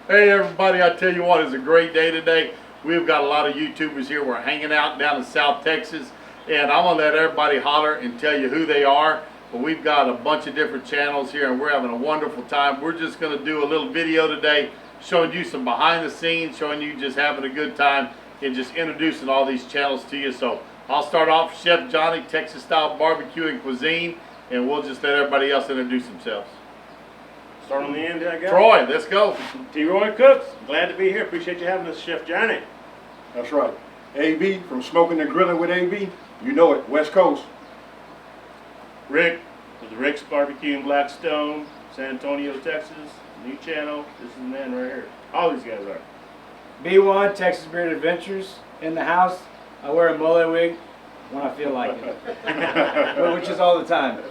Hey everybody, I tell you what, it's a great day today. We've got a lot of YouTubers here. We're hanging out down in South Texas, and I'm gonna let everybody holler and tell you who they are. But we've got a bunch of different channels here, and we're having a wonderful time. We're just gonna do a little video today showing you some behind the scenes, showing you just having a good time and just introducing all these channels to you. So I'll start off Chef Johnny, Texas style barbecue and cuisine, and we'll just let everybody else introduce themselves. Start on the end, I guess. Troy, let's go. T-Roy Cooks, glad to be here. Appreciate you having us, Chef Johnny. That's right. AB from Smoking and Grilling with AB. You know it, West Coast. Rick with Rick's Barbecue in Blackstone, San Antonio, Texas. New channel. This is the man right here. All these guys are. B1, Texas Beard Adventures, in the house. I wear a mullet wig when I feel like it, which is all the time.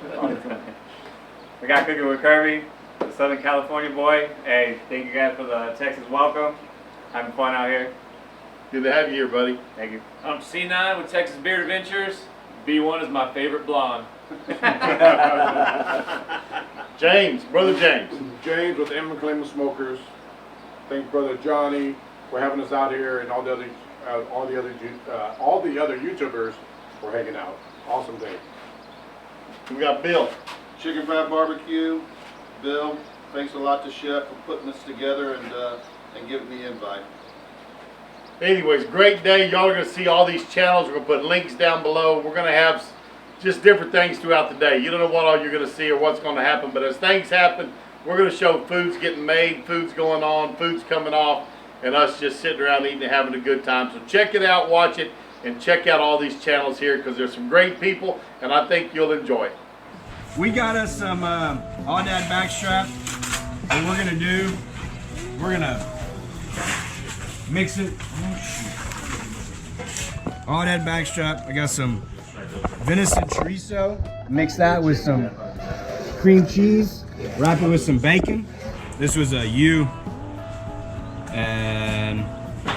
We got Cooking with Kirby, the Southern California boy. Hey, thank you guys for the Texas welcome. Having fun out here. Good to have you here, buddy. Thank you. I'm C9 with Texas Beard Adventures. B1 is my favorite blonde. James, Brother James. James with M. McClain Smokers. Thank Brother Johnny for having us out here, and all the other YouTubers for hanging out. Awesome day. We got Bill. Chicken Fat Barbecue. Bill, thanks a lot to Chef for putting this together and giving me the invite. Anyways, great day. Y'all are going to see all these channels. We're going to put links down below. We're going to have just different things throughout the day. You don't know what all you're going to see or what's going to happen, but as things happen, we're going to show food's getting made, food's going on, food's coming off, and us just sitting around eating and having a good time. So check it out, watch it, and check out all these channels here because there's some great people, and I think you'll enjoy it. We got us some on-dad backstrap. What we're gonna do, we're gonna mix it. On-dad backstrap. I got some venison chorizo. Mix that with some cream cheese. Wrap it with some bacon. This was a U, and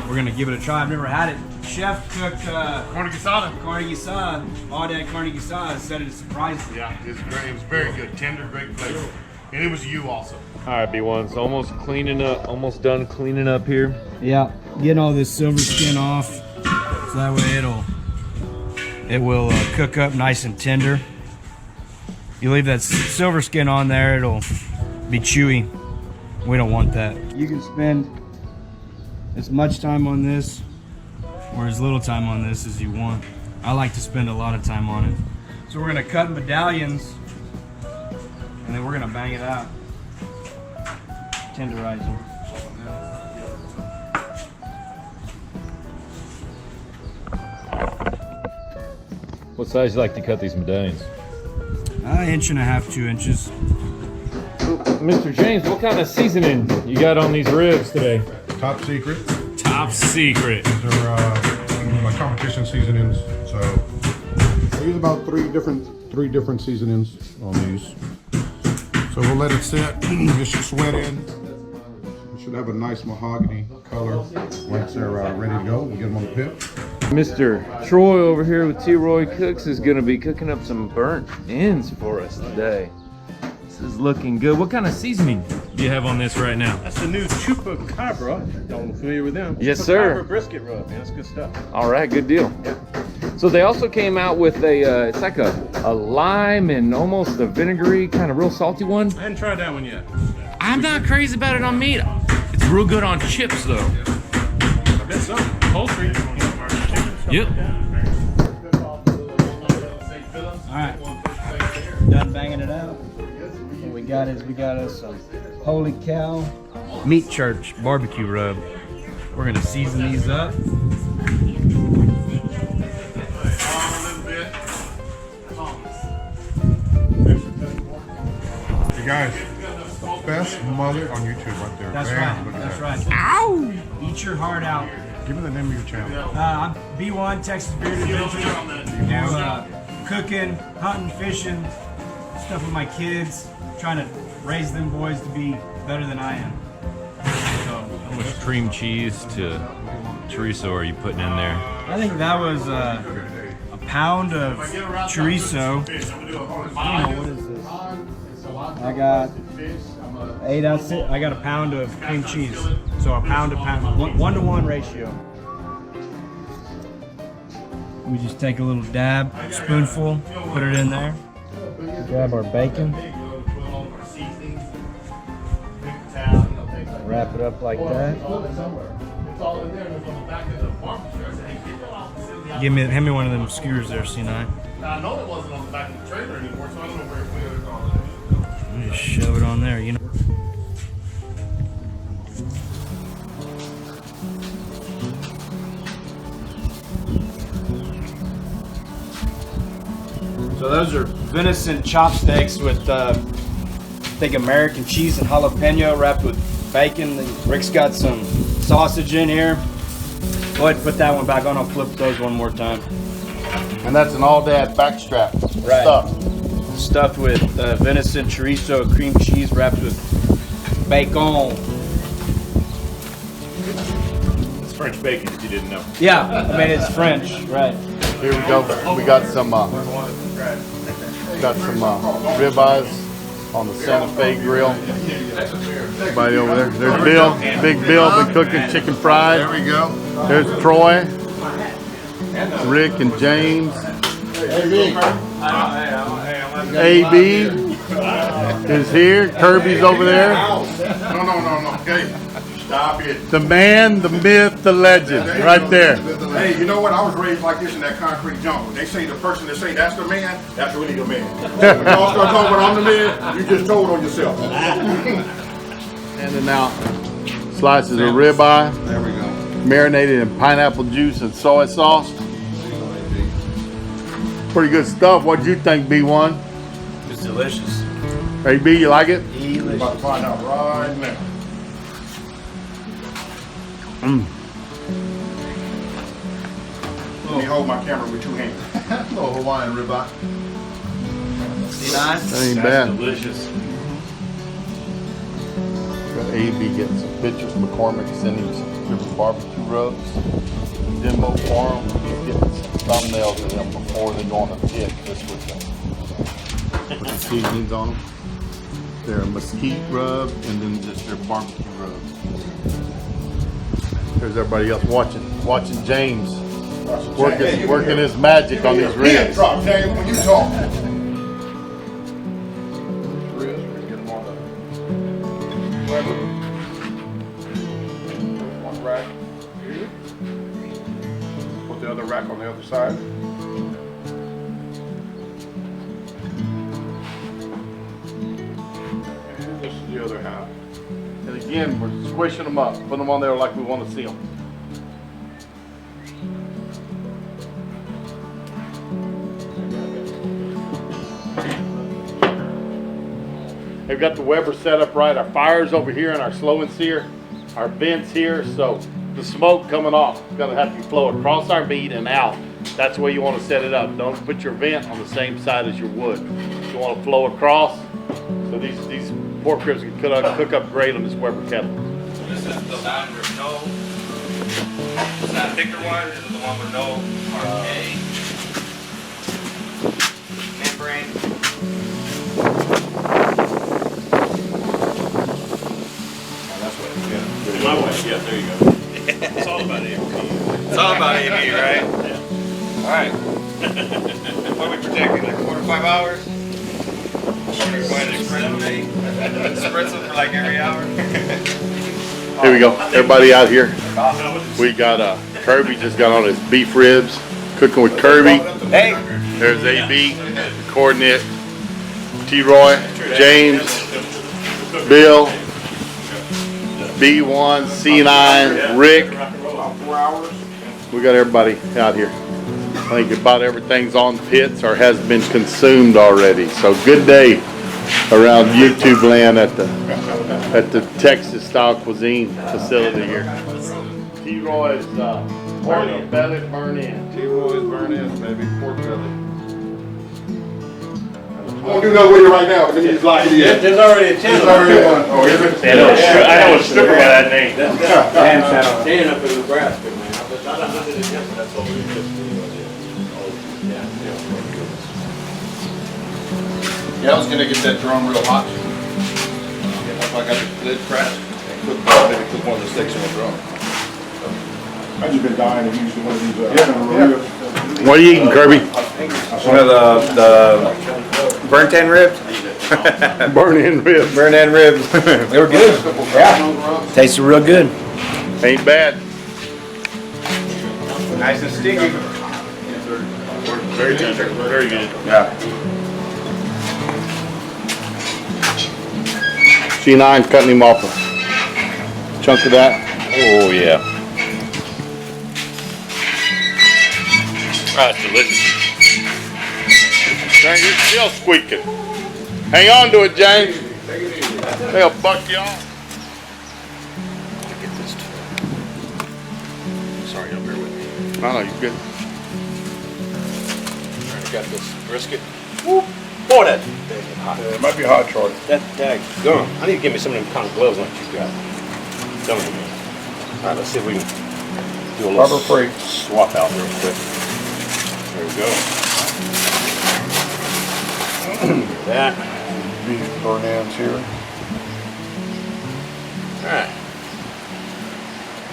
we're gonna give it a try. I've never had it. Chef cooked Carne asada. carne asada. All-dad carne asada. Said it surprised me. Yeah, it's great. It was very good. Tender, great flavor. And it was you also. All right, B1's almost cleaning up, almost done cleaning up here. Yeah, getting all this silver skin off, so that way it will cook up nice and tender. You leave that silver skin on there, it'll be chewy. We don't want that. You can spend as much time on this or as little time on this as you want. I like to spend a lot of time on it. So we're gonna cut medallions and then we're gonna bang it out. Tenderize them. What size you like to cut these medallions? An inch and a half, 2 inches. Mr. James, what kind of seasoning you got on these ribs today? Top secret. Top secret. These are my competition seasonings. So I use about three different seasonings on these. So we'll let it sit. It should sweat in. It should have a nice mahogany color once they're ready to go. We'll get them on the pit. Mr. Troy over here with T-Roy Cooks is going to be cooking up some burnt ends for us today. This is looking good. What kind of seasoning do you have on this right now? That's the new Chupacabra. Y'all familiar with them? Yes, sir. Chupacabra brisket rub. Yeah, that's good stuff. All right, good deal. So they also came out with a, it's like a lime and almost a vinegary, kind of real salty one. I hadn't tried that one yet. I'm not crazy about it on meat. It's real good on chips though. I bet some. Poultry. Yep. Alright, done banging it out. What we got us some Holy Cow Meat Church barbecue rub. We're gonna season these up. Hey guys, the best mullet on YouTube right there. That's Bam, right, look at that's that. right. Ow! Eat your heart out. Give me the name of your channel. I'm B1, Texas Beard Adventures. Do cooking, hunting, fishing, stuff with my kids. Trying to raise them boys to be better than I am. So, How much cream cheese to chorizo are you putting in there? I think that was a pound of chorizo. I don't know, what is this? I got 8 ounce. I got a pound of cream cheese. So a pound to pound, 1-to-1 ratio. We just take a little dab, spoonful, put it in there. Grab our bacon. Wrap it up like that. Hand me one of them skewers there, C9. I know it wasn't on the back of the trailer anymore, so I don't know where it's on. Let me just shove it on there, you know. So those are venison chopsticks with, I think, American cheese and jalapeno wrapped with bacon. Rick's got some sausage in here. Go ahead and put that one back on. I'll flip those one more time. And that's an all-dad backstrap stuff. Stuffed with venison, chorizo, cream cheese wrapped with bacon. It's French bacon, if you didn't know. Yeah, I mean, it's French, right. Here we go. We got some ribeyes on the Santa Fe grill. Everybody over there. There's Bill. Big Bill been cooking chicken fried. There we go. There's Troy, Rick, and James. AB is here. Kirby's over there. No. Okay. Stop it. The man, the myth, the legend, right there. Hey, you know what? I was raised like this in that concrete jungle. They say the person that say that's the man, that's really the man. When y'all start talking about I'm the man, you just told on yourself. Handing out slices of ribeye, There we go. marinated in pineapple juice and soy sauce. Pretty good stuff. What'd you think, B1? It's delicious. AB, you like it? We're about to find out right now. Let me hold my camera with 2 hands. Little Hawaiian ribeye. That ain't bad. Delicious. Got AB getting some pictures. McCormick sending him some different barbecue rubs. Demo for them. He's getting some thumbnails of them before they go on the pit. Just with the seasonings on them. They're a mesquite rub and then just their barbecue rubs. There's everybody else watching James working his magic on these ribs. Drop, James, when you talk. Ribs, we're gonna get them on the one rack. Put the other rack on the other side. And this is the other half. And again, we're squishing them up, putting them on there like we want to see them. They've got the Weber set up right. Our fire's over here and our slow and sear. Our vents here, so the smoke coming off is gonna have to flow across our meat and out. That's the way you want to set it up. Don't put your vent on the same side as your wood. You want to flow across. So these pork ribs can cook up great on this Weber kettle. This is the one with no, it's not a thicker one, this is the one with no RK membrane. My wife, yeah, there you go. It's all about AB. It's all about AB, right? Yeah. All right. What are we projecting, like 4 to 5 hours? We're going to spritz them for like every hour. Here we go. Everybody out here. We got Kirby just got on his beef ribs, cooking with Kirby. Hey. There's AB, Coordinate, T-Roy, James, Bill, B1, C9, Rick. We got everybody out here. I think about everything's on pits or has been consumed already. So good day around YouTube land at the Texas style cuisine facility here. T-Roy's pork belly burn in. T-Roy's burn in, baby. Pork belly. I won't do nothing with you right now, but then you just lock it in. There's already a channel. There's already one. Oh, is it? I know a stripper by that name. Damn channel. Staying up in Nebraska, man. That's what we just Yeah, I was gonna get that drum real hot. I got the lid cracked and cook, maybe cook one of the steaks in the drum. I just been dying to use one of these. What are you eating, Kirby? One of the burnt end ribs. Burn-in ribs. Burnt end ribs. They were good. Yeah. Tasted real good. Ain't bad. Nice and sticky. Very tender, very good. Yeah. C9's cutting him off a chunk of that. Oh yeah. That's delicious. Dang, you're still squeaking. Hang on to it, James. They'll buck you off. Get this. Sorry, y'all bear with me. No, no, you're good. I got this brisket. Woo. Boy, that hot. It might be hot, Charlie. That gum. I need to get me some of them kind of gloves like you got. Some of them. All right, let's see if we can do a little Harbor Freight. swap out real quick. There we go. That. Beef burn ends here. All right.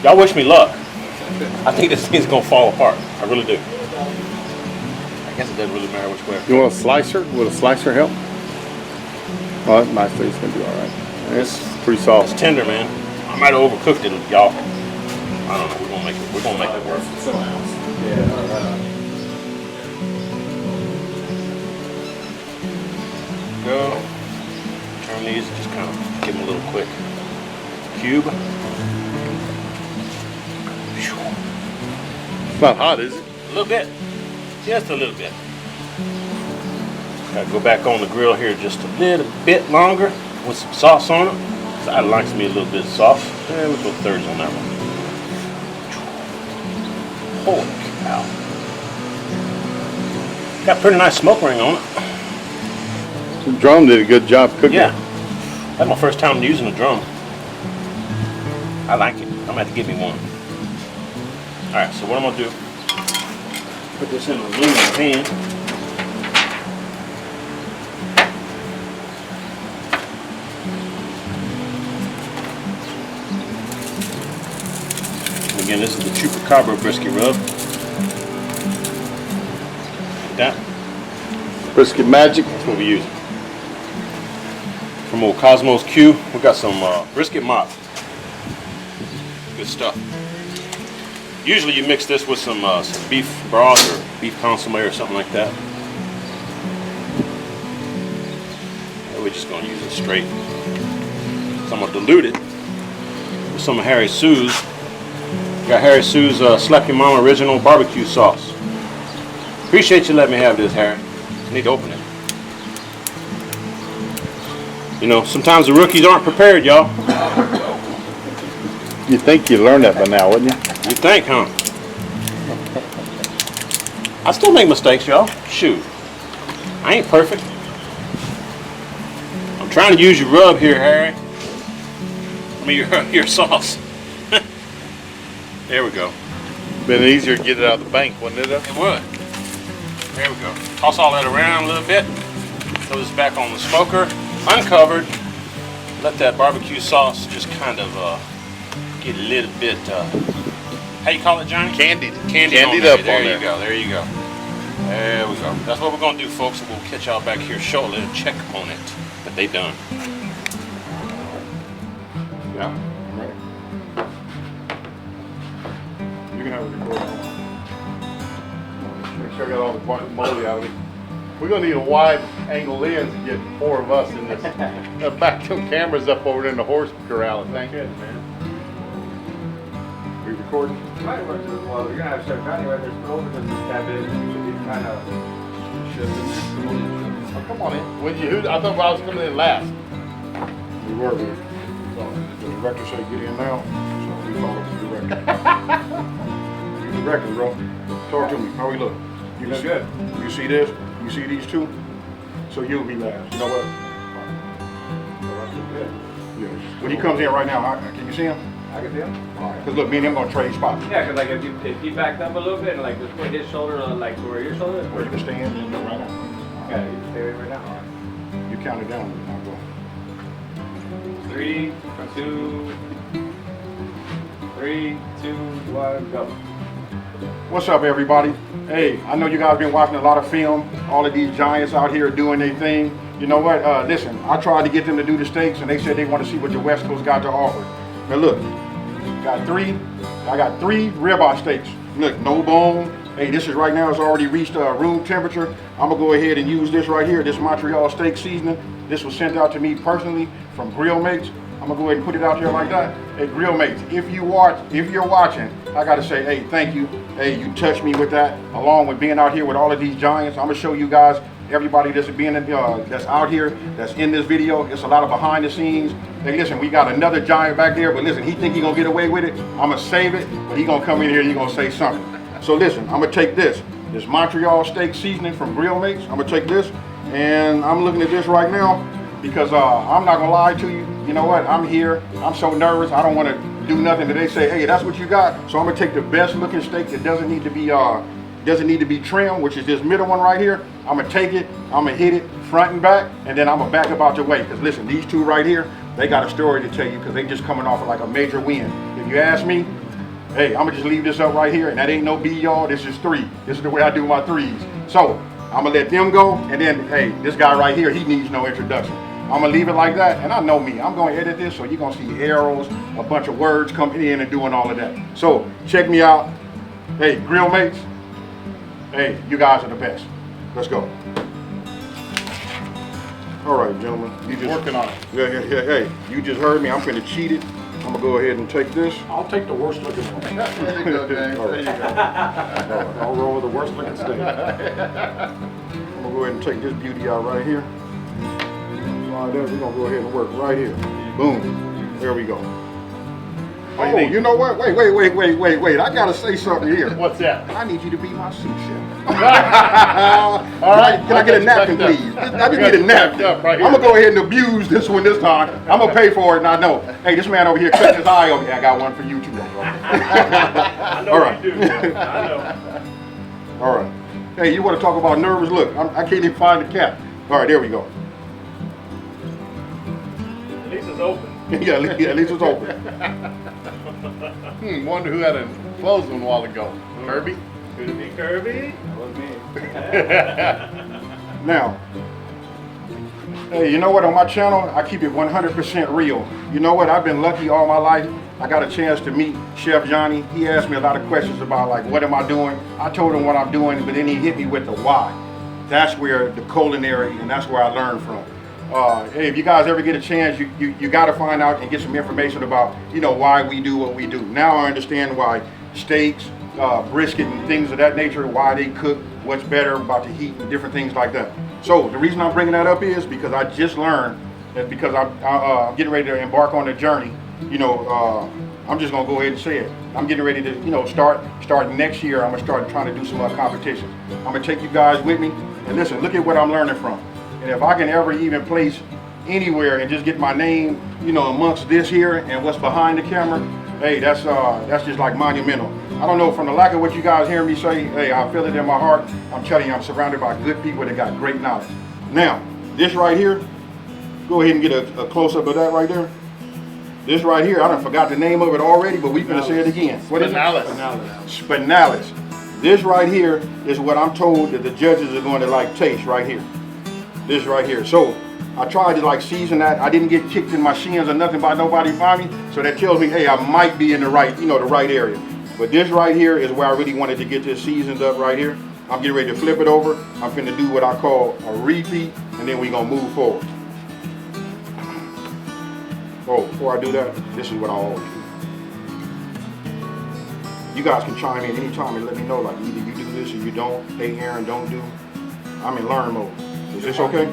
Y'all wish me luck. I think this thing's gonna fall apart. I really do. I guess it doesn't really matter which way. You want a slicer? Will a slicer help? Oh, that's nice. It's gonna be all right. It's pretty soft. It's tender, man. I might have overcooked it, y'all. I don't know. We're gonna make it. We're gonna make it work. Go. Turn these. Just kind of give them a little quick cube. It's not hot, is it? A little bit. Just a little bit. Gotta go back on the grill here just a little bit longer with some sauce on it. So I like me a little bit of sauce. And we'll go thirds on that one. Holy cow. Got a pretty nice smoke ring on it. The drum did a good job cooking. Yeah. That's my first time using a drum. I like it. I'm gonna have to get me one. Alright, so what I'm gonna do, put this in an aluminum pan. Again, this is the Chupacabra brisket rub. Like that. Brisket magic. That's what we use. From old Cosmos Q, we got some brisket mop. Good stuff. Usually you mix this with some beef broth or beef consomme or something like that. And we're just gonna use it straight. So I'm gonna dilute it with some of Harry Sue's. Got Harry Sue's Slap Your Mama Original Barbecue Sauce. Appreciate you letting me have this, Harry. I need to open it. You know, sometimes the rookies aren't prepared, y'all. You think you learned that by now, wouldn't you? You think, huh? I still make mistakes, y'all. Shoot. I ain't perfect. I'm trying to use your rub here, Harry. I mean, your sauce. There we go. Been easier to get it out of the bank, wouldn't it? It would. There we go. Toss all that around a little bit. Throw this back on the smoker, uncovered. Let that barbecue sauce just kind of get a little bit, how you call it, Johnny? Candied. Candied Candied on up there. on There there. you go. There you go. There we go. That's what we're gonna do, folks. And we'll catch y'all back here shortly to check on it. But they done. Yeah, I'm ready. You can have it recorded. Make sure I got all the moly out of it. We're gonna need a wide angle lens to get 4 of us in this. Back them cameras up over there in the horse corral, I think. Good, man. We recording? Well, you're gonna have to start counting right there. Over to this cabinet. You kind of. Oh, come on in. When you, I thought I was coming in last. We were. The director said get in now, so we followed the director. You the director, bro. Talk to me. How we look? You Look see, good. You see this? You see these two? So you'll be last. You know what? Yeah. When he comes in right now, can you see him? I can see him. All right. Because look, me and him gonna trade spots. Yeah, because like if he backed up a little bit and like just put his shoulder like to where your shoulder is. Where you can stand and go right now. Okay, you can stay right now. You count it down. I'll go. 3, 2, 1, go. What's up, everybody? Hey, I know you guys been watching a lot of film. All of these giants out here doing their thing. You know what? Listen, I tried to get them to do the steaks, and they said they want to see what the West Coast got to offer. Now look, I got three ribeye steaks. Look, no bone. Hey, this is right now, it's already reached room temperature. I'm gonna go ahead and use this right here, this Montreal steak seasoning. This was sent out to me personally from Grill Mates. I'm gonna go ahead and put it out there like that. Hey, Grill Mates, if you're watching, I gotta say, hey, thank you. Hey, you touched me with that, along with being out here with all of these giants. I'm gonna show you guys, everybody that's that's out here, that's in this video. It's a lot of behind the scenes. Hey, listen, we got another giant back there, but listen, he think he gonna get away with it. I'm gonna save it, but he gonna come in here and he gonna say something. So listen, I'm gonna take this Montreal steak seasoning from Grill Mates. I'm gonna take this, and I'm looking at this right now because I'm not gonna lie to you. You know what? I'm here. I'm so nervous. I don't want to do nothing that they say, hey, that's what you got. So I'm gonna take the best looking steak that doesn't need to be trimmed, which is this middle one right here. I'm gonna take it. I'm gonna hit it front and back, and then I'm gonna back up out your way. Because listen, these two right here, they got a story to tell you because they just coming off of like a major win. If you ask me, hey, I'm gonna just leave this up right here, and that ain't no B, y'all. This is 3. This is the way I do my 3s. So I'm gonna let them go, and then, hey, this guy right here, he needs no introduction. I'm gonna leave it like that, and I know me. I'm gonna edit this, so you're gonna see arrows, a bunch of words coming in and doing all of that. So check me out. Hey, Grill Mates. Hey, you guys are the best. Let's go. All right, gentlemen. You just Working on it. Yeah. Hey, you just heard me. I'm finna cheat it. I'm gonna go ahead and take this. I'll take the worst looking one. There you go, James. All There right. you go. I'll roll with the worst looking steak. I'm gonna go ahead and take this beauty out right here. Like that, we're gonna go ahead and work right here. Boom. There we go. Oh, you know what? Wait. I gotta say something here. What's that? I need you to be my sous chef. All right. Can I get a napkin, please? Let me get a napkin. Right I'm gonna go ahead and abuse this one this time. I'm gonna pay for it, and I know. Hey, this man over here cutting his eye over here. I got one for you too, bro. I know All right. you do. I know. All right. Hey, you want to talk about nervous? Look, I can't even find the cap. All right, there we go. At least it's open. Yeah, at least it's open. Wonder who had a closed one a while ago. Kirby? Could it be Kirby? That was me. Now, hey, you know what? On my channel, I keep it 100% real. You know what? I've been lucky all my life. I got a chance to meet Chef Johnny. He asked me a lot of questions about like, what am I doing? I told him what I'm doing, but then he hit me with the why. That's where the culinary, and that's where I learned from. Hey, if you guys ever get a chance, you got to find out and get some information about, you know, why we do what we do. Now I understand why steaks, brisket and things of that nature, why they cook, what's better about the heat and different things like that. So the reason I'm bringing that up is because I just learned that because I'm getting ready to embark on a journey, you know, I'm just gonna go ahead and say it. I'm getting ready to, you know, start next year. I'm gonna start trying to do some competitions. I'm gonna take you guys with me, and listen, look at what I'm learning from. And if I can ever even place anywhere and just get my name, you know, amongst this here and what's behind the camera, hey, that's just like monumental. I don't know, from the lack of what you guys hear me say, hey, I feel it in my heart. I'm telling you, I'm surrounded by good people that got great knowledge. Now, this right here, go ahead and get a close-up of that right there. This right here, I done forgot the name of it already, but we're gonna say it again. What is it? Spinalis. This right here is what I'm told that the judges are going to like taste right here. This right here. So I tried to like season that. I didn't get kicked in my shins or nothing by nobody by me. So that tells me, hey, I might be in the right, you know, the right area. But this right here is where I really wanted to get this seasoned up right here. I'm getting ready to flip it over. I'm finna do what I call a repeat, and then we're gonna move forward. Oh, before I do that, this is what I always do. You guys can chime in anytime and let me know, like either you do this or you don't. Hey, Aaron, don't do. I'm in learn mode. Is this okay?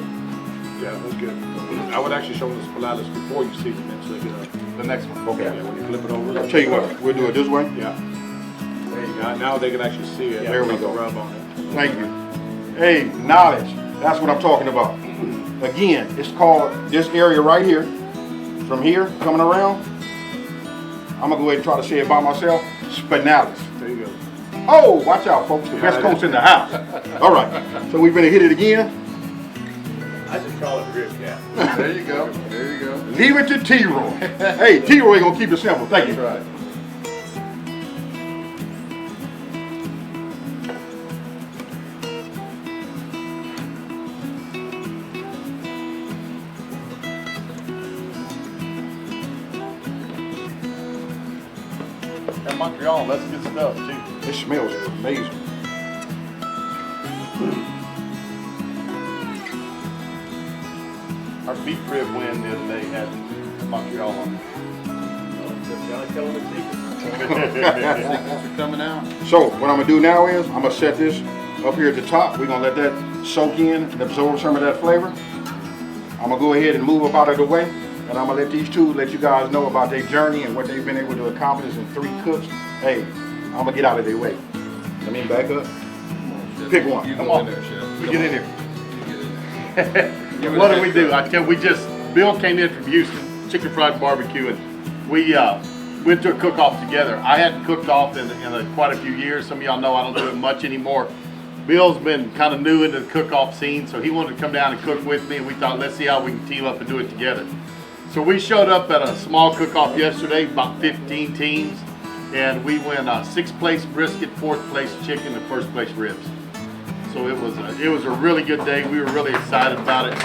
Yeah, that's good. I would actually show the spinalis before you season it, so The next one. Okay. yeah, when you flip it over. I'll tell you what, we'll do it this way. Yeah. There you go. Now they can actually see it. There we go. Rub on it. Thank you. Hey, knowledge. That's what I'm talking about. Again, it's called this area right here. From here, coming around, I'm gonna go ahead and try to say it by myself. Spinalis. There you go. Oh, watch out, folks. The West Coast in the house. All right. So we're gonna hit it again. I just call it rib cap. There you go. There you go. Leave it to T-Roy. Hey, T-Roy gonna keep it simple. Thank you. That's right. And Montreal, that's good stuff too. It smells amazing. Our beef rib win the other day had Montreal on it. Secrets are coming out. So what I'm gonna do now is I'm gonna set this up here at the top. We're gonna let that soak in and absorb some of that flavor. I'm gonna go ahead and move up out of the way, and I'm gonna let these two let you guys know about their journey and what they've been able to accomplish in 3 cooks. Hey, I'm gonna get out of their way. Let me back up. Pick one. You Come go on. in there, Chef. We get in there. What do we do? I tell you, Bill came in from Houston, chicken fried barbecue, and we went to a cook-off together. I hadn't cooked off in quite a few years. Some of y'all know I don't do it much anymore. Bill's been kind of new into the cook-off scene, so he wanted to come down and cook with me, and we thought, let's see how we can team up and do it together. So we showed up at a small cook-off yesterday, about 15 teams, and we went 6th place brisket, 4th place chicken, and 1st place ribs. So it was a really good day. We were really excited about it.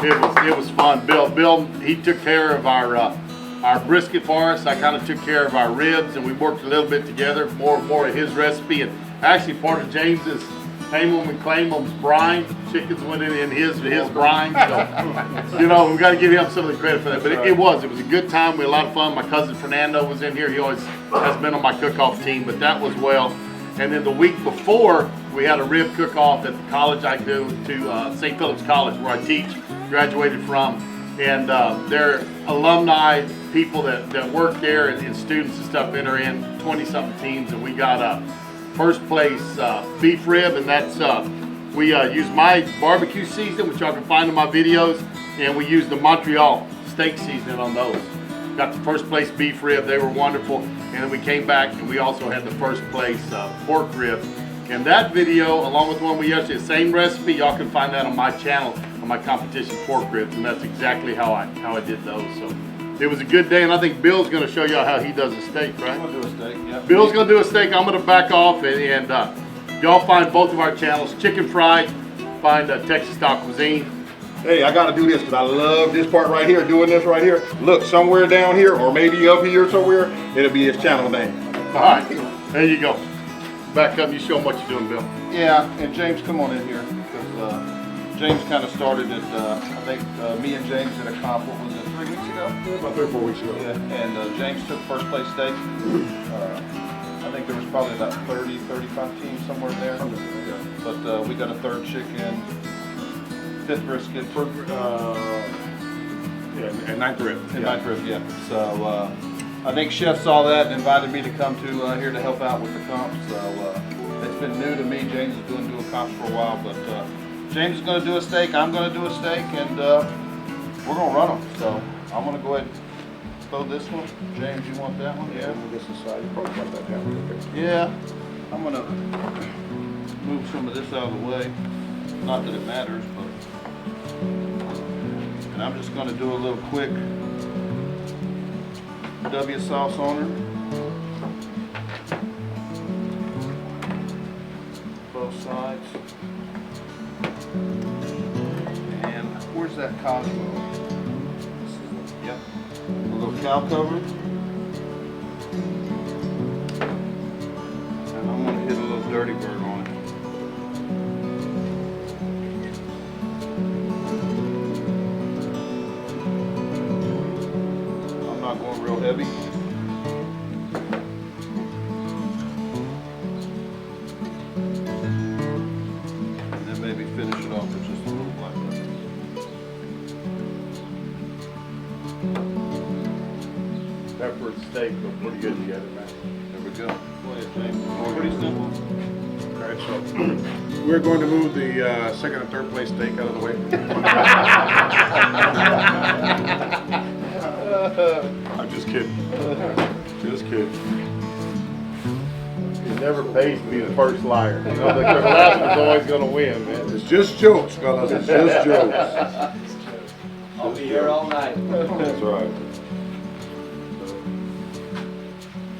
It was fun. Bill, he took care of our brisket for us. I kind of took care of our ribs, and we worked a little bit together. More of his recipe, and actually part of James's tame 'em and claim 'em's brine. Chickens went in his brine. So, you know, we got to give him some of the credit for that. But it was a good time. We had a lot of fun. My cousin Fernando was in here. He always has been on my cook-off team, but that was well. And then the week before, we had a rib cook-off at the college I go to, St. Philip's College, where I teach, graduated from. And their alumni, people that work there, and students and stuff enter in, 20-something teams, and we got 1st place beef rib, and that's, we use my barbecue seasoning, which y'all can find in my videos, and we use the Montreal steak seasoning on those. Got the 1st place beef rib, they were wonderful, and then we came back and we also had the 1st place pork rib. And that video, along with the one we yesterday, same recipe, y'all can find that on my channel, on my competition pork ribs, and that's exactly how I did those. So it was a good day, and I think Bill's gonna show y'all how he does a steak, right? I'm gonna do a steak, yeah. Bill's gonna do a steak, I'm gonna back off, and y'all find both of our channels, Chicken Fried, find Texas Style Cuisine. Hey, I gotta do this because I love this part right here, doing this right here. Look, somewhere down here, or maybe up here somewhere, it'll be his channel name. All right, there you go. Back up, you show them what you're doing, Bill. Yeah, and James, come on in here, because James kind of started it, I think me and James did a comp, what was it, 3 weeks ago? About 3 or 4 weeks ago. Yeah, and James took 1st place steak. I think there was probably about 30, 35 teams somewhere in there. But we got a 3rd chicken, 5th brisket. Yeah, and 9th rib. And 9th rib, yeah. So I think Chef saw that and invited me to come to here to help out with the comps. So it's been new to me. James has been doing comps for a while, but James is going to do a steak. I'm going to do a steak, and we're going to run them. So I'm going to go ahead and throw this one. James, you want that one? Yeah. This aside, you probably got that down. Yeah. I'm going to move some of this out of the way. Not that it matters, but. And I'm just going to do a little quick W sauce on her. Both sides. And where's that Cosmo? Yep. A little cow cover. And I'm going to hit a little dirty bird on it. Not going real heavy. And then maybe finish it off with just a little black pepper. Pepper and steak go pretty good together, man. There we go. Go ahead, James. Pretty simple. All right, so we're going to move the 2nd and 3rd place steak out of the way. I'm just kidding. Just kidding. It never pays to be the first liar. You know, the last one's always gonna win, man. It's just jokes, fellas. It's just jokes. I'll be deal. all night. That's right.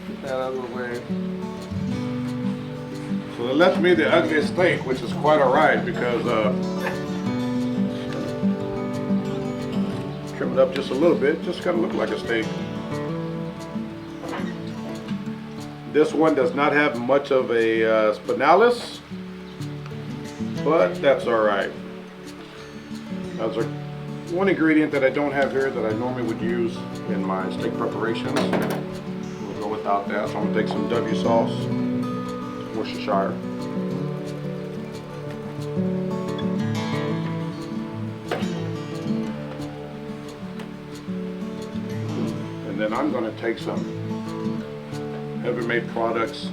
Get that out of the way. So it left me the ugliest steak, which is quite alright because trim it up just a little bit, just kind of look like a steak. This one does not have much of a spinalis, but that's alright. That's one ingredient that I don't have here that I normally would use in my steak preparations. We'll go without that, so I'm going to take some W sauce, Worcestershire. And then I'm going to take some Ever Made products.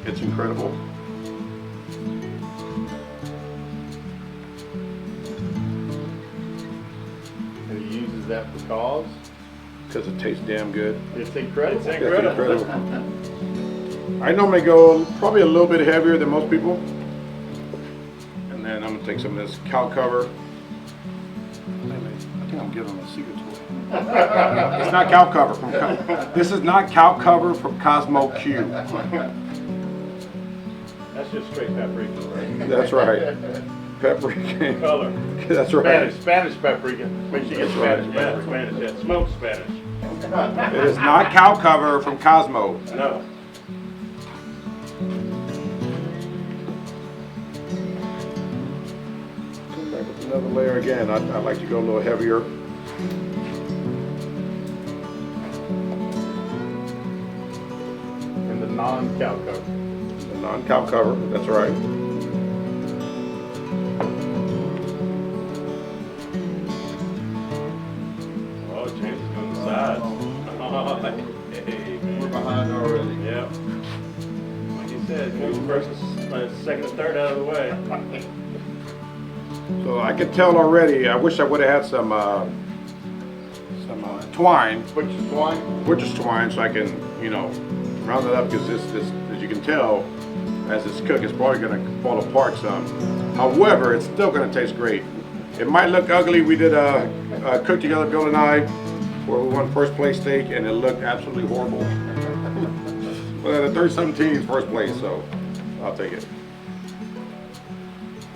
It's incredible. And he uses that because Because it tastes damn good. it's incredible. It's incredible. I normally go probably a little bit heavier than most people. And then I'm gonna take some of this cow cover. I think I'm giving them a secret to it. It's not cow cover from this is not cow cover from Cosmo Q. That's just straight paprika, right? That's right. Paprika. Color. That's right. Spanish paprika. Make sure you get Spanish Yeah, paprika. Spanish, yeah. Smoked Spanish. It is not cow cover from Cosmo. No. Come back with another layer again. I like to go a little heavier. And the non-cow cover. The non-cow cover, that's right. Oh, James is on the sides. Oh, hey, man. We're behind already. Yep. Like you said, move first, second, and third out of the way. So I could tell already. I wish I would have had some twine, Butcher's twine. butcher's twine, so I can, you know, round it up. Because this, as you can tell, as it's cooked, it's probably going to fall apart some. However, it's still going to taste great. It might look ugly. We did a cook together, Bill and I, where we won first place steak, and it looked absolutely horrible. But the 30-17 is first place, so I'll take it.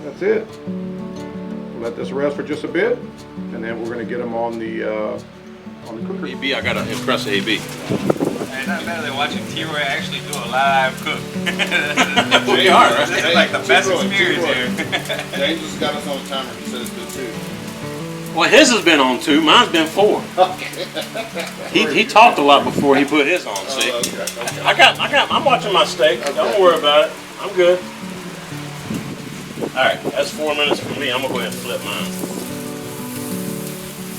That's it. We'll let this rest for just a bit, and then we're going to get them on the cooker. AB, I gotta impress AB. It's not better than watching T-Roy actually do a live cook. We are, right? This is like the best T-Roy, experience T-Roy. here. James has got us on the timer. He said it's good too. Well, his has been on 2, mine's been 4. He talked a lot before he put his on, see? Okay. I'm watching my steak. Don't worry about it. I'm good. Alright, that's 4 minutes for me. I'm gonna go ahead and flip mine.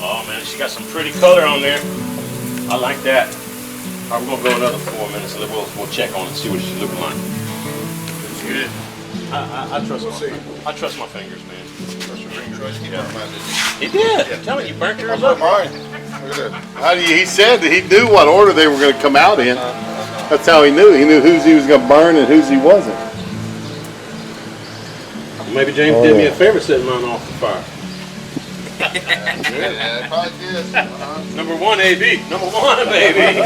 Oh man, she got some pretty color on there. I like that. Alright, we're gonna go another 4 minutes and then we'll check on it and see what she's looking like. It's good. I trust my fingers, man. Trust your fingers. He never minded. He did. Tell me, you burnt yours That's up. mine. Look at that. How do you, he said that he knew what order they were going to come out in. That's how he knew. He knew whose he was going to burn and whose he wasn't. Maybe James did me a favor setting mine off the fire. Yeah, it probably did. Number 1, AB. Number 1, baby.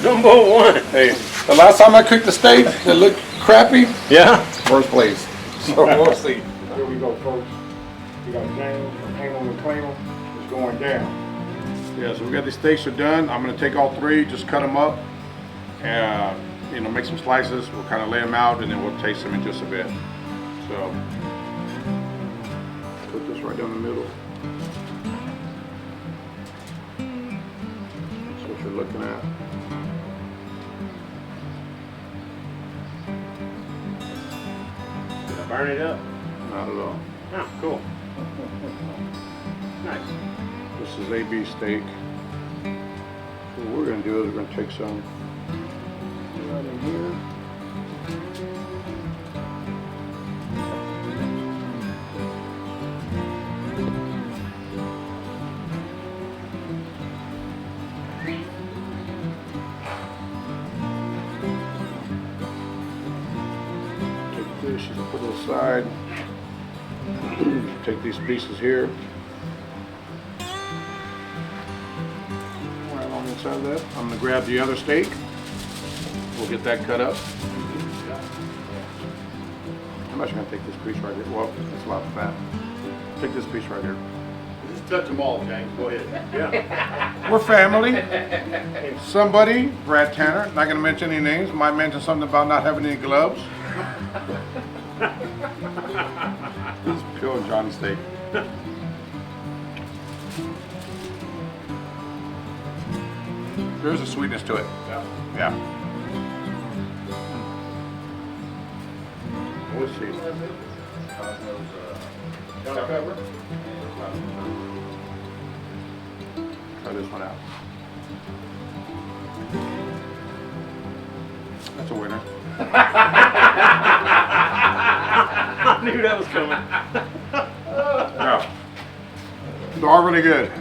Number 1. Hey, the last time I cooked the steak that looked crappy, Yeah. first place. So we'll see. Here we go, folks. We got James, hang on the claimer, it's going down. Yeah, so we got these steaks are done. I'm gonna take all 3, just cut them up, and you know, make some slices. We'll kind of lay them out, and then we'll taste them in just a bit. So put this right down the middle. That's what you're looking at. Did I burn it up? Not at all. Oh, cool. Nice. This is AB steak. So what we're gonna do is we're gonna take some right in here. Take this, you can put it aside. Take these pieces here. inside of that. I'm gonna grab the other steak. We'll get that cut up. I'm actually gonna take this piece right here. Well, it's a lot of fat. Take this piece right here. Just touch them all, James. Go ahead. We're family. Somebody, Brad Tanner, not gonna mention any names, might mention something about not having any gloves. This is pure Johnny steak. There's a sweetness to it. Yeah. What's she? Pepper? Try this one out. That's a winner. I knew that was coming. Yeah. They're all really good.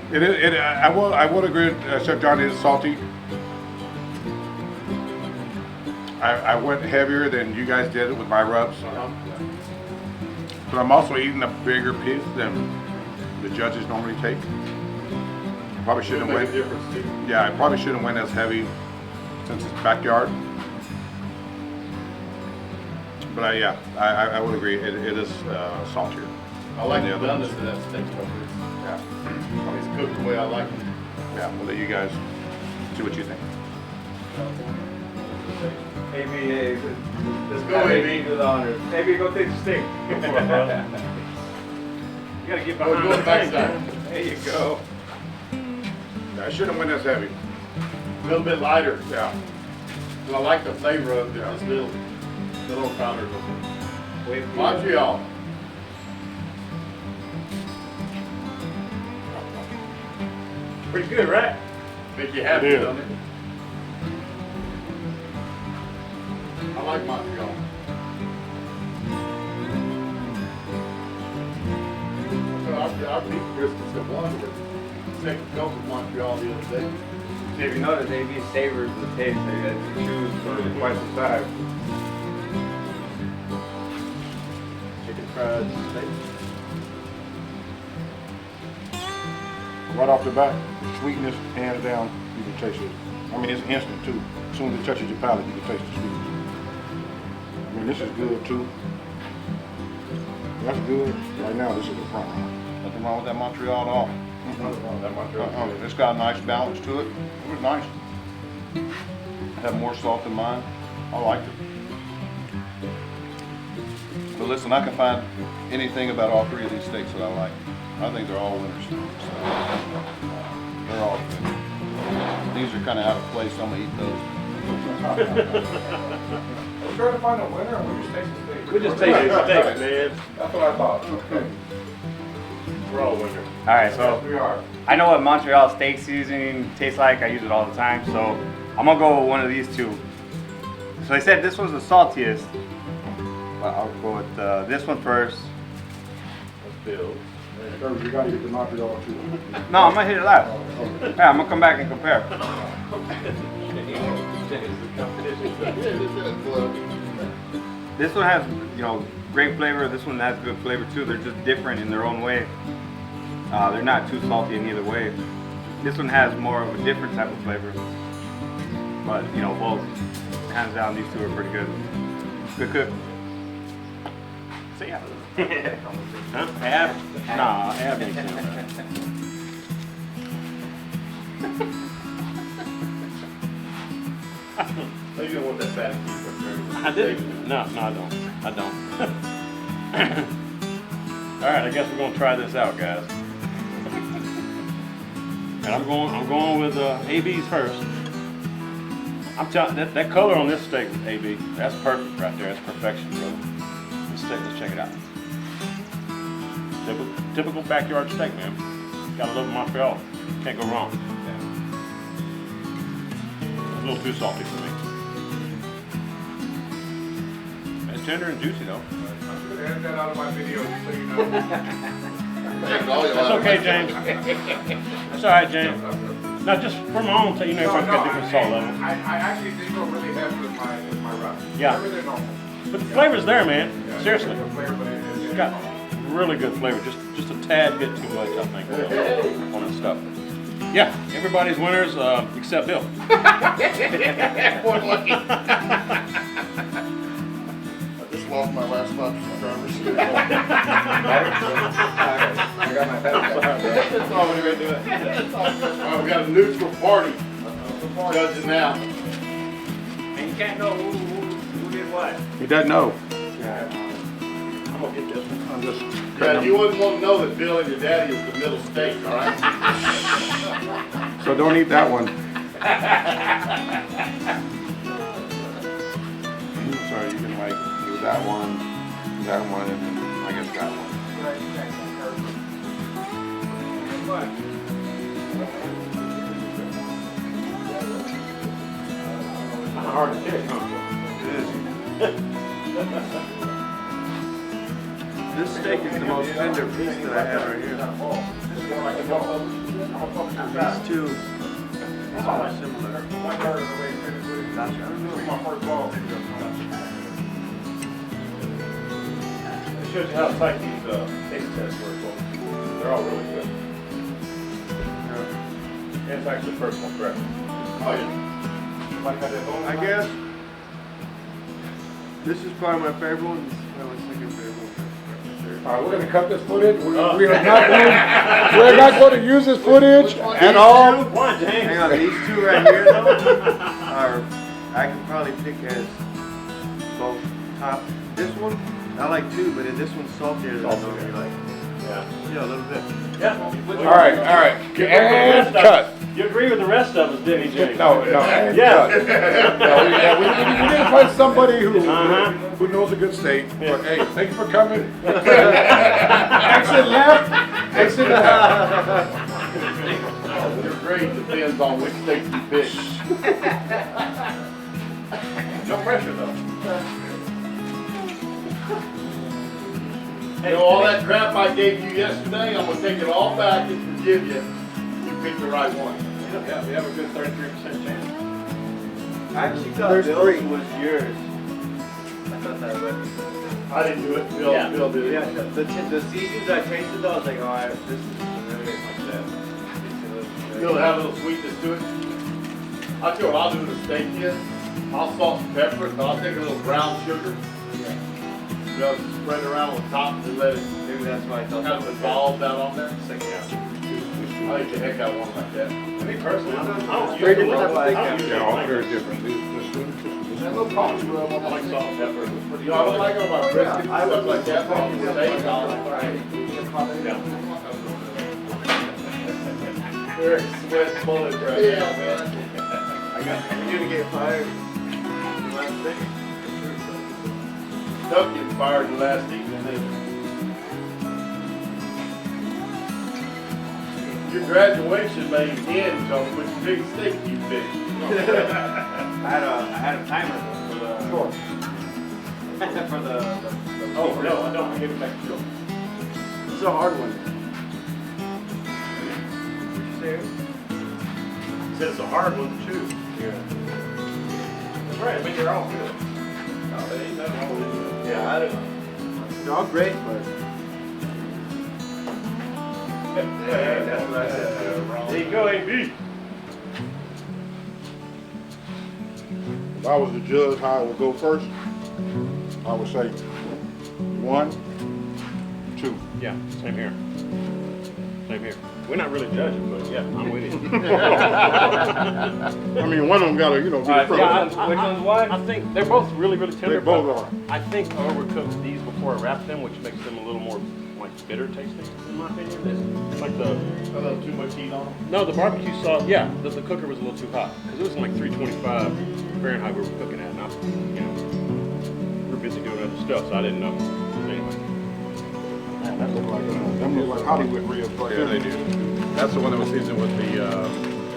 I will agree, Chef Johnny is salty. I went heavier than you guys did with my rubs. But I'm also eating a bigger piece than the judges normally take. Probably shouldn't went. Yeah, I probably shouldn't went as heavy since it's backyard. But I would agree. It is saltier. I like than the other ones. doneness of that steak. Yeah. It's cooked the way I like it. Yeah. We'll let you guys see what you think. AB, Let's go, AB. do the honors. AB, go take the steak. You gotta get Go behind to the the thing. backside. There you go. I shouldn't went as heavy. A little bit lighter. Yeah. And I like the flavor of this little powder. Montreal. Pretty good, right? Make you happy, Yeah. doesn't it? I like Montreal. So our beef briskets have won with second cup of Montreal the other day. If you notice, AB savors the taste. So you have to choose for quite some time. Chicken fried steak. Right off the bat, sweetness, hands down, you can taste it. I mean, it's instant too. As soon as it touches your palate, you can taste the sweetness. I mean, this is good too. That's good. Right now, this is the front line. Nothing wrong with that Montreal at all. Nothing wrong with that Montreal. It's got a nice balance to it. It was nice. I had more salt than mine. I liked it. But listen, I can find anything about all three of these steaks that I like. I think they're all winners. So, they're all good. These are kind of out of place, so I'm gonna eat those. We're trying to find a winner, and we're just tasting steak. We just tasting steak, man. That's what I thought. Okay. We're all winners. All right, so We are. I know what Montreal steak seasoning tastes like. I use it all the time, so I'm gonna go with one of these two. So I said this was the saltiest, but I'll go with this one first. Let's build. You gotta get the Montreal too. No, I'm gonna hit it last. Yeah, I'm gonna come back and compare. This one has, great flavor. This one has good flavor too. They're just different in their own way. They're not too salty in either way. This one has more of a different type of flavor. But, both, hands down, these two are pretty good. Good cook. See ya. Huh? Ab? Nah, Ab ain't saying that. So you don't want that fat beef up there. I didn't. No, I don't. All right, I guess we're gonna try this out, guys. And I'm going with AB's first. I'm telling that color on this steak, AB, that's perfect right there. That's perfection, brother. Let's check it out. Typical backyard steak, man. Gotta love Montreal. Can't go wrong. It's a little too salty for me. It's tender and juicy though. I'm gonna edit that out of my video, just so you know. That's okay, James. That's all right, James. Now, just for my own, everybody's got different salt levels. I actually did go really heavy with my rub. Yeah. Everything normal. But the flavor's there, man. Yeah, Seriously. it's a flavor, but it's It's got really good flavor. Just a tad bit too much, I think, on the stuff. Yeah, everybody's winners except Bill. I just lost my last 5 subscribers. I got my pedal. That's all we're gonna do it. we got a neutral party judging now. And you can't know who did what. He doesn't know. I'm gonna get this one. I'm just. Yeah, you wouldn't want to know that Bill and your daddy is the middle state, all right? So don't eat that one. Sorry, you can like do that one, and then I guess that one. Hard to pick, huh? This steak is the most tender piece that I have right here. These two are similar. It shows you how tight these taste tests were. So they're all really good. And it's actually personal preference. Oh, yeah. I guess this is probably my favorite one. This is probably my second favorite one. All right, we're gonna cut this footage. We are not going to use this footage at all. Hang on, these two right here though are, I could probably pick as both top. This one, I like two, but this one's saltier than the other. Like, yeah, a little bit. Yeah. All right, and cut. You agree with the rest of us, didn't you, Jimmy? No. Yeah. We need to find somebody who knows a good steak. But hey, thank you for coming. Exit left. Exit left. Your grade depends on which steak you pick. No pressure, though. You know, all that crap I gave you yesterday, I'm gonna take it all back and forgive you. You picked the right one. Yeah, we have a good 33% chance. I actually thought Bill's was yours. I thought that was. I didn't do it. Bill did it. Yeah, the seasons I tasted, though, I was like, oh, this is familiar like that. Bill have a little sweetness to it. I'll tell you what I'll do with the steak is, I'll salt and pepper it, but I'll take a little brown sugar. You know, spread it around on top and let it Maybe that's why I thought kind of dissolve out on there. Yeah. I like the heck out of one like that. I mean, personally, I don't Very use different it. type of I don't use Yeah, it. all very different. There's no problem with them. I like salt and pepper. You know, I don't like them about brisket and stuff like that, but on the steak, Yeah. Very sweat bullets right now, man. You're gonna get fired. Don't get fired the last evening, did you? Your graduation may end on which big steak you picked. I had a timer for the for the Oh, no, I don't. I give it back to Joe. It's a hard one. He said it's a hard one to chew. Yeah. That's right. I mean, they're all good. No, they ain't nothing wrong with it. Yeah, I don't know. They're all great, but that's what I said. There you go, AB. If I was the judge, how I would go first, I would say 1, 2. Yeah, same here. Same here. We're not really judging, but yeah, I'm with you. I mean, one of them got to, be the first. Which one's what? I think they're both really, really tender. They both but are. I think I overcooked these before I wrapped them, which makes them a little more like bitter tasting, in my opinion. It's like A little too much heat on them. no, the barbecue sauce. Yeah, the cooker was a little too hot because it was like 325 Fahrenheit we were cooking at, and I, we were busy doing other stuff, so I didn't know. Anyway. Man, that look like, them look like Hollywood ribs right Yeah, there. they do. That's the one that was seasoned with the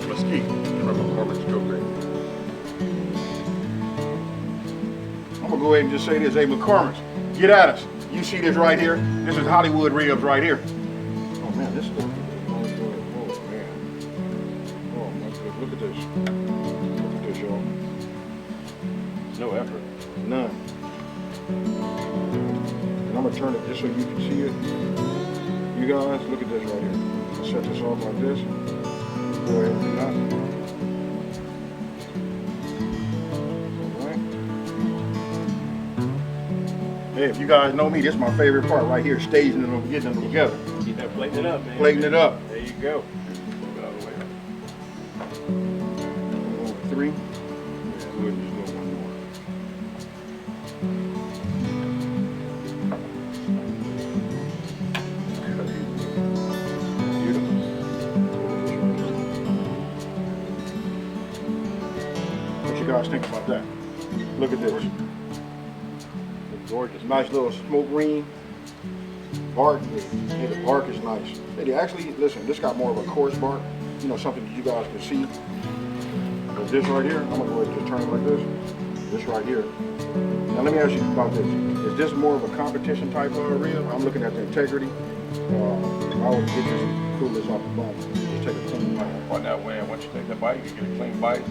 mesquite from McCormick's Go Green. I'm going to go ahead and just say this. Hey, McCormick, get at us. You see this right here? This is Hollywood ribs right here. Oh, man, this is good. Oh, man. Oh, my goodness. Look at this. Look at this, y'all. No effort. None. And I'm going gonna turn it just so you can see it. You guys, look at this right here. I'll set this off like this. Go ahead and do that. Alright. Hey, if you guys know me, this is my favorite part right here, staging them, getting them together. Keep that plating it up, man. Plating it up. There you go. Move it all the way up. Over 3. Yeah, we'll just go one more. Beautiful. What you guys think about that? Look at this. Gorgeous. Nice little smoke ring. Bark, hey, the bark is nice. Hey, actually, listen, this got more of a coarse bark. You know, something that you guys can see. But this right here, I'm gonna go ahead and just turn it like this. This right here. Now let me ask you about this. Is this more of a competition type of rib? I'm looking at the integrity. I would get this, pull this off the bone. Just take a clean bite. Right that way, and once you take the bite, you get a clean bite.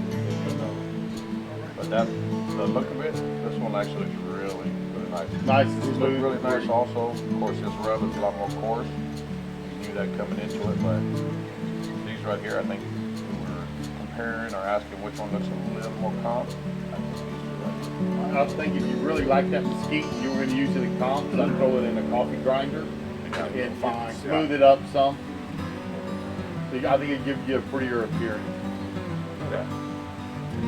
But that, the look of it, this one actually is really nice. Nice and These smooth. look really nice also. Of course, this rub is a lot more coarse. You knew that coming into it, but these right here, I think we were comparing or asking which one looks a little more comp. I think if you really like that mesquite, you were going to use it in comps. I'd throw it in a coffee grinder and fine. smooth it up some. I think it gives you a prettier appearance. Yeah.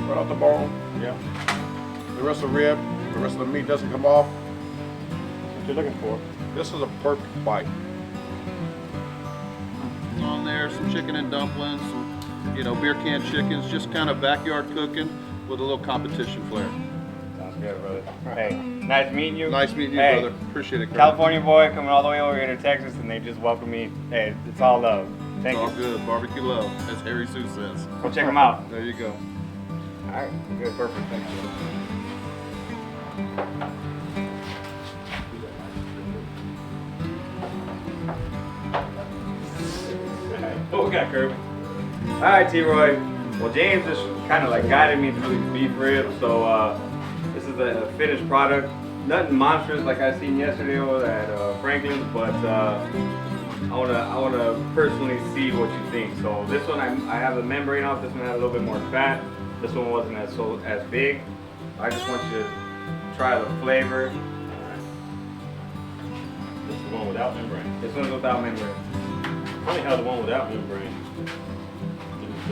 Right off the bone. Yeah. The rest of the rib, the rest of the meat doesn't come off. That's what you're looking for. This is a perfect bite. On there, some chicken and dumplings, some, beer can chickens, just kind of backyard cooking with a little competition flair. Sounds good, brother. Hey, nice meeting you. Nice meeting you, Hey, brother. Appreciate it, Kurt. California boy coming all the way over here to Texas, and they just welcomed me. Hey, it's all love. Thank It's all you. good. Barbecue love, as Harry Sue says. Go check them out. There you go. All right, good. Perfect. Thank you. What we got, Kirby? All right, T-Roy. Well, James just kind of like guided me through these beef ribs, so this is a finished product. Nothing monstrous like I seen yesterday over at Franklin's, but I wanna personally see what you think. So this one I have the membrane off. This one had a little bit more fat. This one wasn't as big. I just want you to try the flavor. This is the one without membrane. This one's without membrane. Funny how the one without membrane is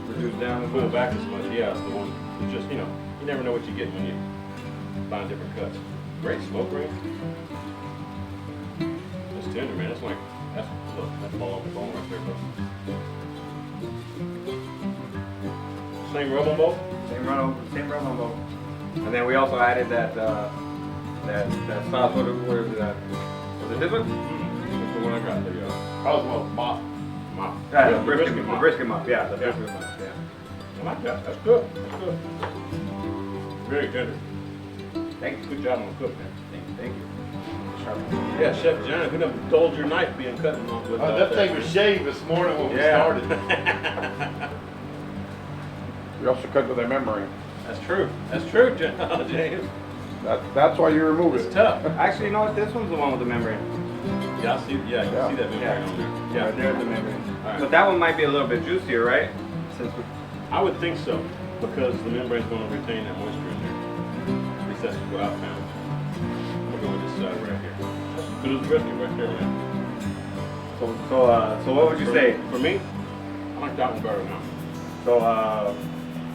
Reduced down the pulled back as much. Yeah, it's the one. It's just, you never know what you get when you find different cuts. Great smoke ring. It's tender, man. It's like that's all on the bone right there, bro. Same rub on both. Same rub on both. And then we also added that sauce. What is that? Was it this one? That's the one I got there, y'all. Cosmo Mop. Mop. Yeah, The the brisket mop. Yeah, the brisket mop. Yeah. I like that. That's good. That's good. Very tender. Thank you. Good job on the cook, man. Thank you. Yeah, Chef John, who done dulled your knife being cut off with That thing was shaved this morning when we started. We also cut with a membrane. That's true. That's true, James. That's why you remove It's it. tough. Actually, you know what? This one's the one with the membrane. Yeah, I see. Yeah, you can see that membrane on there. Yeah, there's the membrane. Alright. But that one might be a little bit juicier, right? Since we, I would think so, because the membrane's going to retain that moisture in there. At least that's what I found. We're going this side right here. That's good as brisket right there, man. so what would you say? For me, I like that one better now. So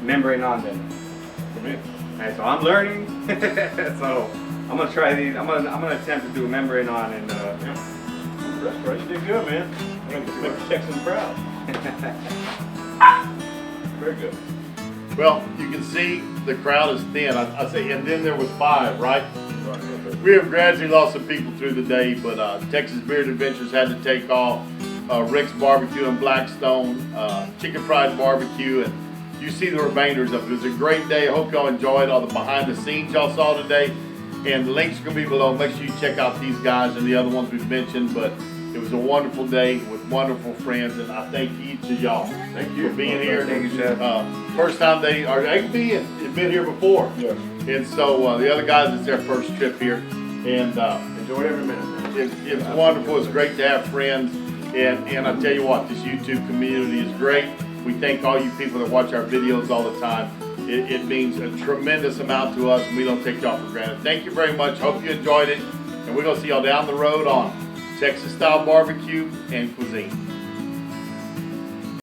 membrane on then. For me. Hey, so I'm learning. So I'm gonna try these. I'm gonna attempt to do a membrane on and That's right. You did good, man. Make the Texans proud. Very good. Well, you can see the crowd is thin. I say, and then there was 5, right? We have gradually lost some people through the day, but Texas Beard Adventures had to take off. Rick's Barbecue in Blackstone, Chicken Fried Barbecue, and you see the remainders of it. It was a great day. I hope y'all enjoyed all the behind the scenes y'all saw today. And the links are going to be below. Make sure you check out these guys and the other ones we've mentioned. But it was a wonderful day with wonderful friends, and I thank each of y'all. Thank you for being here. Thank you, Chef. First time they can be and been here before. Yes. And so the other guys, it's their first trip here. And Enjoy every minute. It's wonderful. It's great to have friends. And I tell you what, this YouTube community is great. We thank all you people that watch our videos all the time. It means a tremendous amount to us, and we don't take y'all for granted. Thank you very much. Hope you enjoyed it. And we're going to see y'all down the road on Texas style barbecue and cuisine.